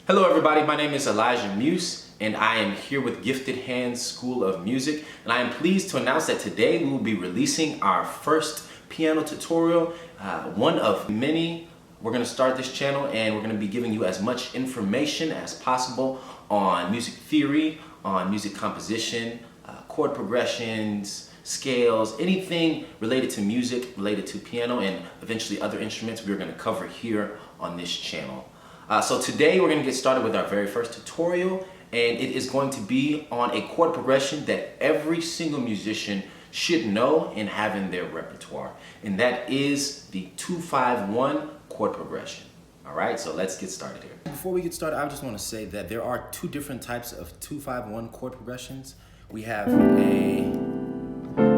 Hello everybody, my name is Elijah Muse and I am here with Gifted Hands School of Music, and I am pleased to announce that today we will be releasing our first piano tutorial, one of many. We're going to start this channel and we're going to be giving you as much information as possible on music theory, on music composition, chord progressions, scales, anything related to music, related to piano, and eventually other instruments we're going to cover here on this channel. So today we're going to get started with our very first tutorial, and it is going to be on a chord progression that every single musician should know and have in their repertoire, and that is the 2-5-1 chord progression. All right, so let's get started here. Before we get started, I just want to say that there are two different types of 2-5-1 chord progressions. We have a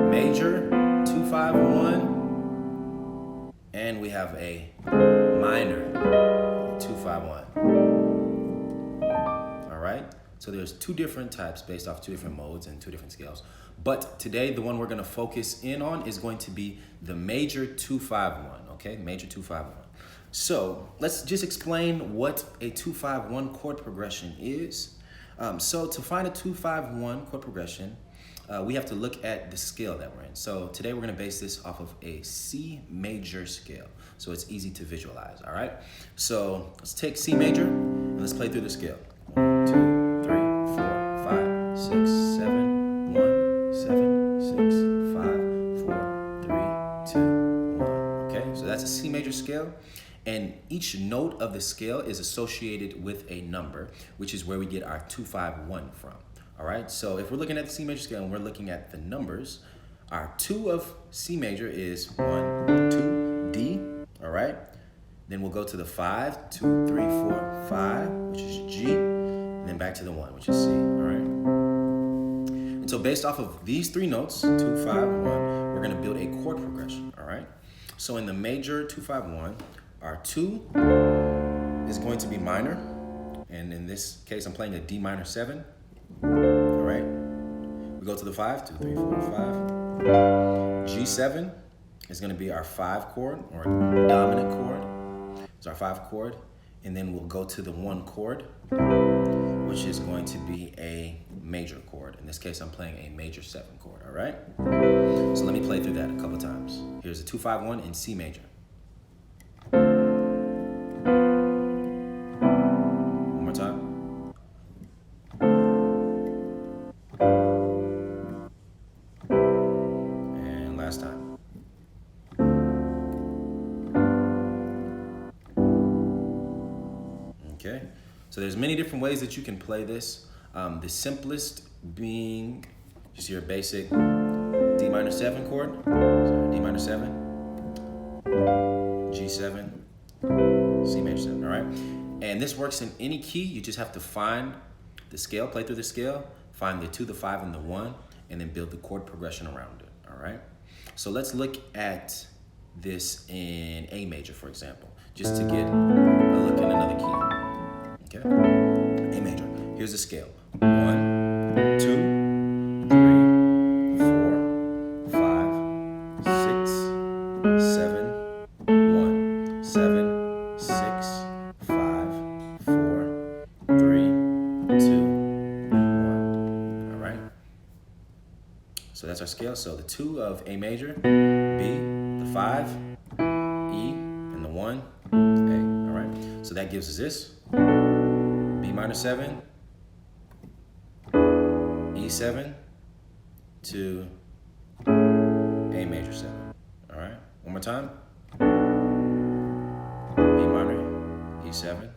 major 2-5-1 and we have a minor 2-5-1. All right, so there's two different types based off two different modes and two different scales. But today, the one we're going to focus in on is going to be the major 2-5-1. Okay, major 2-5-1. So let's just explain what a 2-5-1 chord progression is. So to find a 2-5-1 chord progression, we have to look at the scale that we're in. So today we're going to base this off of a C major scale, so it's easy to visualize. All right, so let's take C major and let's play through the scale. 1, 2, 3, 4, 5, 6, 7, 1, 7, 6, 5, 4, 3, 2, 1. Okay, so that's a C major scale, and each note of the scale is associated with a number, which is where we get our 2-5-1 from. All right, so if we're looking at the C major scale and we're looking at the numbers, our 2 of C major is 1, 2, D, all right? Then we'll go to the 5, 2, 3, 4, 5, which is G, and then back to the 1, which is C, all right? And so based off of these three notes, 2, 5, 1, we're gonna build a chord progression, all right? So in the major 2-5-1, our 2 is going to be minor, and in this case, I'm playing a D minor 7. All right, we go to the 5, 2, 3, 4, 5. G7 is going to be our 5 chord, or dominant chord. It's our 5 chord, and then we'll go to the 1 chord, which is going to be a major chord. In this case, I'm playing a major 7 chord. All right, so let me play through that a couple times. Here's a 2-5-1 in C major. One more time. Last time. Okay, so there's many different ways that you can play this. The simplest being just your basic D minor 7 chord. So D minor 7, G7, C major 7, all right? And this works in any key. You just have to find the scale, play through the scale, find the 2, the 5, and the 1, and then build the chord progression around it, all right? So let's look at this in A major, for example, just to get a look in another key. Okay, A major. Here's the scale: 1, 2, 3, 4, 5, 6, 7, 1, 7, 6, 5, 4, 3, 2, 1. All right. So that's our scale. So the 2 of A major, B, the 5, E, and the 1, A. All right. So that gives us this: B minor 7, E7 to A major 7. All right. One more time. B minor, E7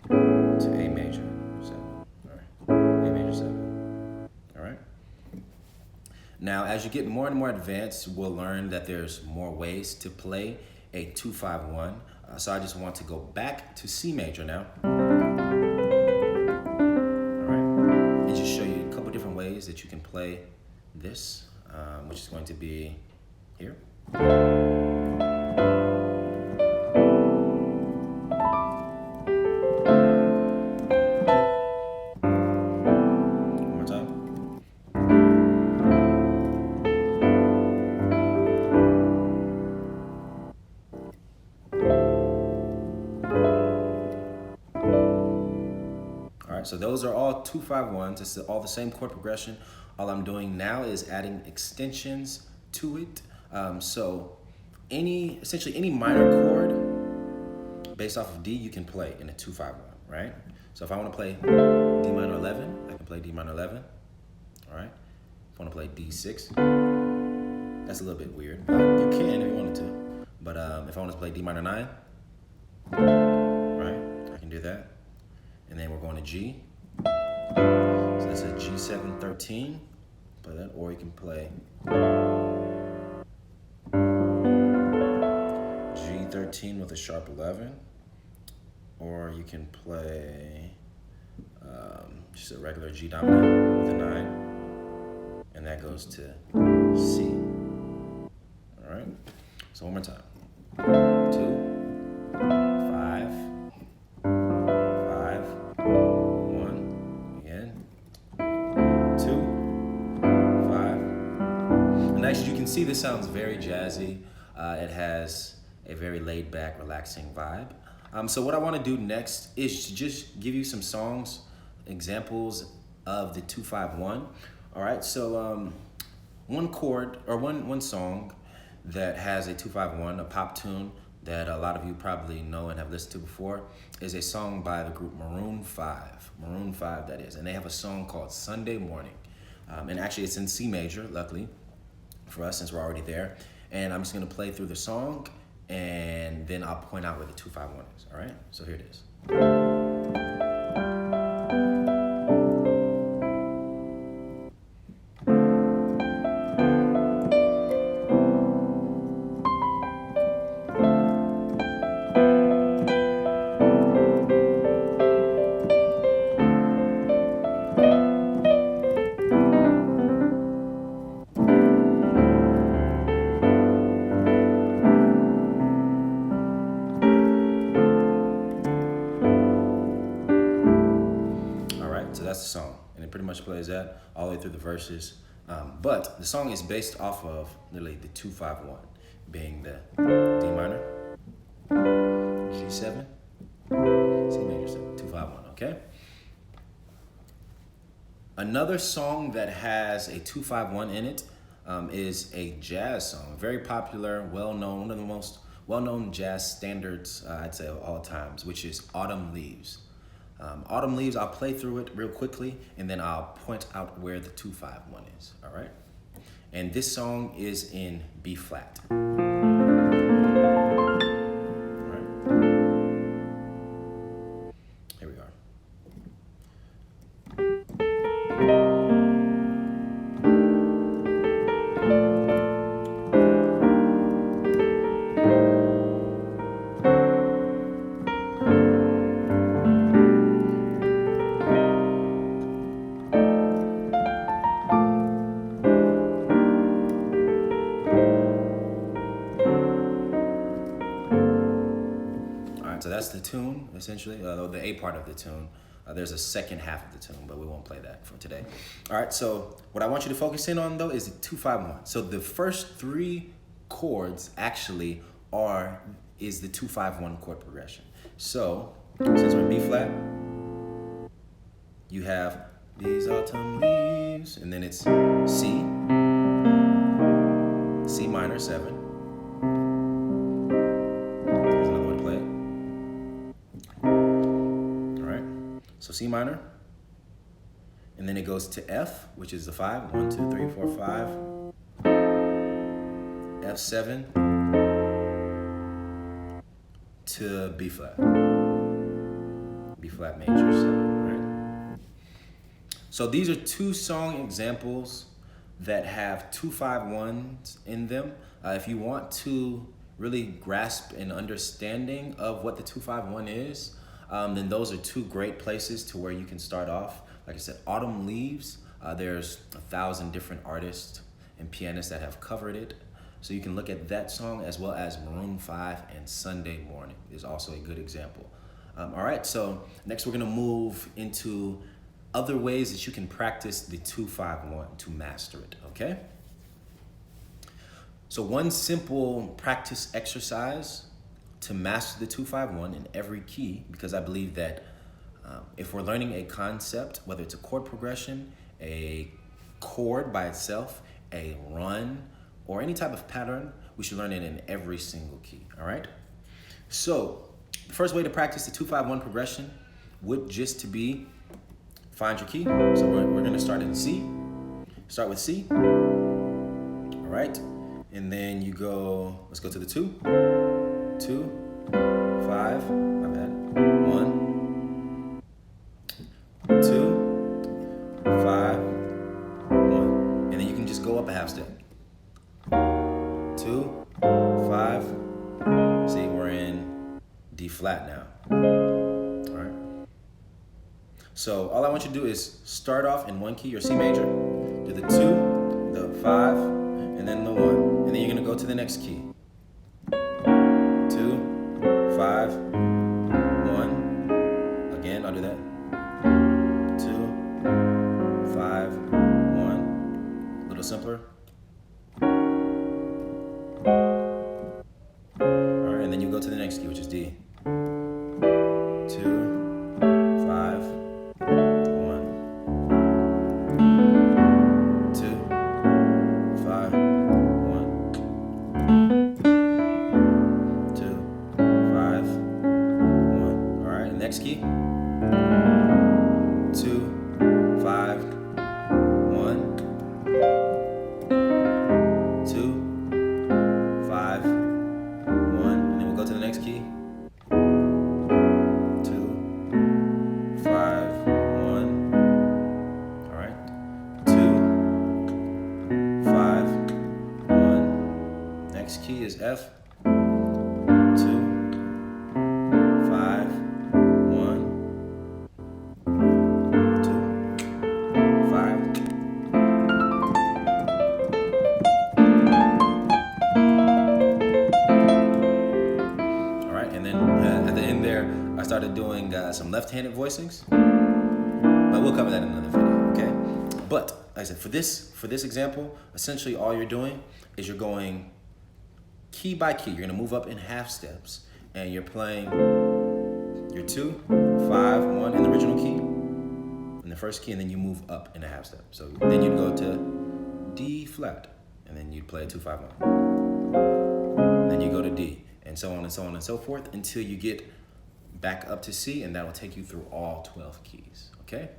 to A major 7. All right. A major 7. All right. Now, as you get more and more advanced, we'll learn that there's more ways to play a 2-5-1. So I just want to go back to C major now. All right, and just show you a couple different ways that you can play this, which is going to be here. so those are all 2-5-1s. It's all the same chord progression. All I'm doing now is adding extensions to it. So essentially any minor chord based off of D, you can play in a 2-5-1, right? So if I want to play D minor 11, I can play D minor 11, all right? If I want to play D6, that's a little bit weird, but you can if you wanted to. But if I want to play D minor 9, right, I can do that. And then we're going to G. So that's a G7 13, play that, or you can play G13 with a sharp 11, or you can play just a regular G dominant with a 9, and that goes to C. All right, so one more time. 2, 5, 5, 1, again, 2, 5. And as you can see, this sounds very jazzy. It has a very laid back, relaxing vibe. So what I want to do next is to just give you some songs, examples of the 2-5-1. All right, so one chord or one song that has a 2-5-1, a pop tune that a lot of you probably know and have listened to before, is a song by the group Maroon 5. Maroon 5, that is. And they have a song called Sunday Morning. And actually it's in C major, luckily for us since we're already there. And I'm just gonna play through the song and then I'll point out where the 2-5-1 is, all right? So here it is. So that's the song, and it pretty much plays that all the way through the verses. But the song is based off of literally the 2-5-1, being the D minor, G7, C major 7, 2-5-1, okay? Another song that has a 2-5-1 in it is a jazz song, very popular, well-known, one of the most well-known jazz standards, I'd say, of all times, which is Autumn Leaves. Autumn Leaves, I'll play through it real quickly, and then I'll point out where the 2-5-1 is, all right? And this song is in B flat. All right. Here we are. So that's the tune, essentially, the A part of the tune. There's a second half of the tune, but we won't play that for today. All right, so what I want you to focus in on, though, is the 2-5-1. So the first 3 chords actually is the 2-5-1 chord progression. So since we're in B flat, you have these autumn leaves, and then it's C, C minor 7. So C minor, and then it goes to F, which is the 5. 1, 2, 3, 4, 5. F7 to B flat. B flat major 7, right? So these are 2 song examples that have 2-5-1s in them. If you want to really grasp an understanding of what the 2-5-1 is, then those are 2 great places to where you can start off. Like I said, Autumn Leaves, there's 1,000 different artists and pianists that have covered it. So you can look at that song, as well as Maroon 5 and Sunday Morning is also a good example. All right, so next we're gonna move into other ways that you can practice the 2-5-1 to master it, okay? So one simple practice exercise to master the 2-5-1 in every key, because I believe that If we're learning a concept, whether it's a chord progression, a chord by itself, a run, or any type of pattern, we should learn it in every single key, all right? So the first way to practice the 2-5-1 progression would just to be find your key. So we're gonna start in C. Start with C, all right? And then you go, let's go to the 2, 2, 5, my bad, 1, 2, 5, 1. And then you can just go up a half step. 2, 5, see, we're in D flat now. All right. So all I want you to do is start off in one key, or C major, do the 2, the 5, and then the 1. And then you're gonna go to the next key. 2, 5, 1. Again, I'll do that. 2, 5, 1. A little simpler. All right, and then you go to the next key, which is D. 2, 5, 1. 2, 5, 1. 2, 5, 1. All right, next key. 2, 5, 1. 2, 5, 1. And then we'll go to the next key. 2, 5, 1. All right. 2, 5, 1. Next key is F. 2, 5, 1. 2, 5. All right, and then at the end there, I started doing some left-handed voicings, but we'll cover that in another video, okay? But like I said, for this example, essentially all you're doing is you're going key by key. You're gonna move up in half steps, and you're playing your 2, 5, 1 in the original key, in the first key, and then you move up in a half step. So then you'd go to D flat, and then you'd play a 2, 5, 1. Then you go to D, and so on and so on and so forth until you get back up to C, and that will take you through all 12 keys, okay?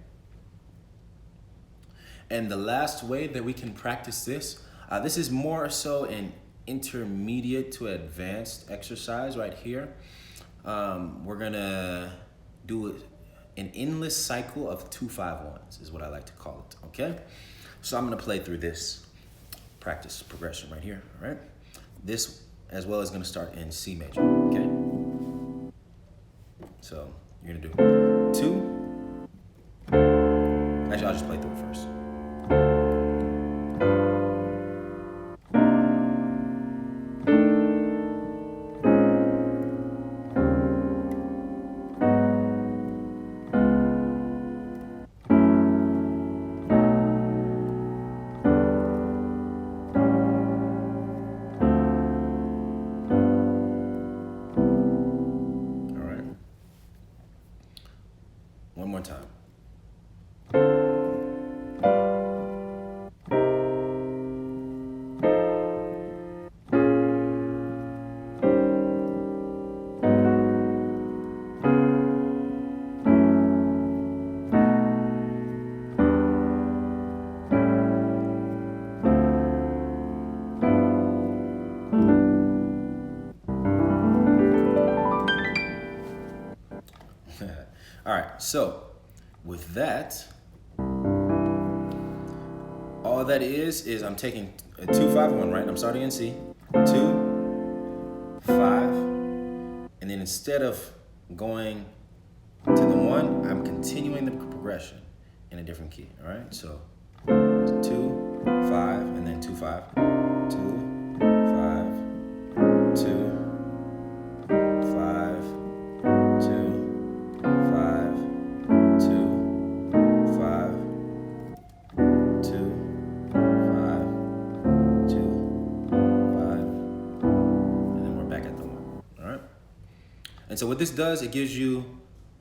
And the last way that we can practice this, this is more so an intermediate to advanced exercise right here. We're gonna do an endless cycle of 2-5-1s is what I like to call it, okay? So I'm gonna play through this practice progression right here, all right? This as well is gonna start in C major, okay? So you're gonna do 2. Actually, I'll just play through it first. One more time. All right, so with that, all that is I'm taking a 2-5-1, right? I'm starting in C, 2, 5, and then instead of going to the 1, I'm continuing the progression in a different key, all right? So 2, 5, and then 2, 5, 2, 5, 2, 5, 2, 5, 2, 5, 2, 5, 2, 5, and then we're back at the 1, all right? And so what this does, it gives you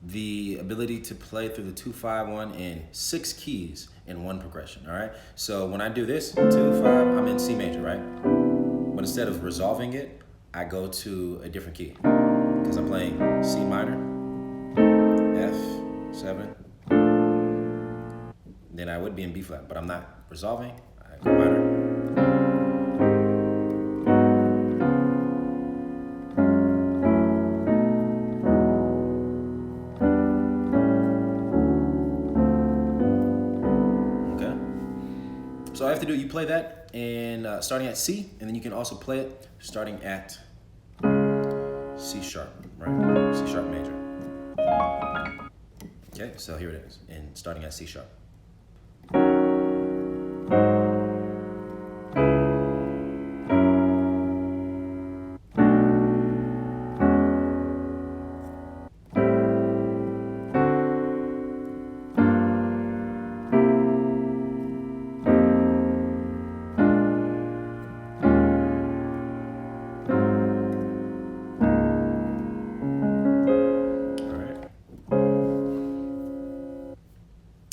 the ability to play through the 2-5-1 in 6 keys in one progression, all right? So when I do this, 2-5, I'm in C major, right? But instead of resolving it, I go to a different key because I'm playing C minor, F7, then I would be in B flat, but I'm not resolving. I go minor. So all I have to do, you play that and starting at C, and then you can also play it starting at C sharp, right? C sharp major. Okay, so here it is, and starting at C sharp.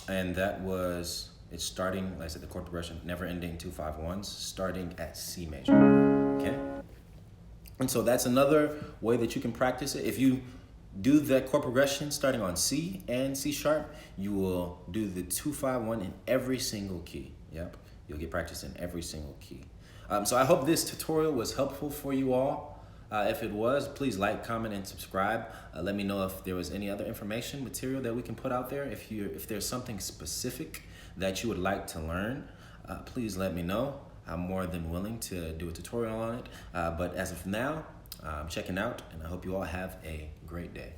And that was, it's starting, like I said, the chord progression, never ending 2-5-1s, starting at C major, okay? And so that's another way that you can practice it. If you do that chord progression starting on C and C sharp, you will do the 2-5-1 in every single key, yep. You'll get practice in every single key. So I hope this tutorial was helpful for you all. If it was, please like, comment, and subscribe. Let me know if there was any other information, material that we can put out there. If there's something specific that you would like to learn, please let me know. I'm more than willing to do a tutorial on it. But as of now, I'm checking out, and I hope you all have a great day.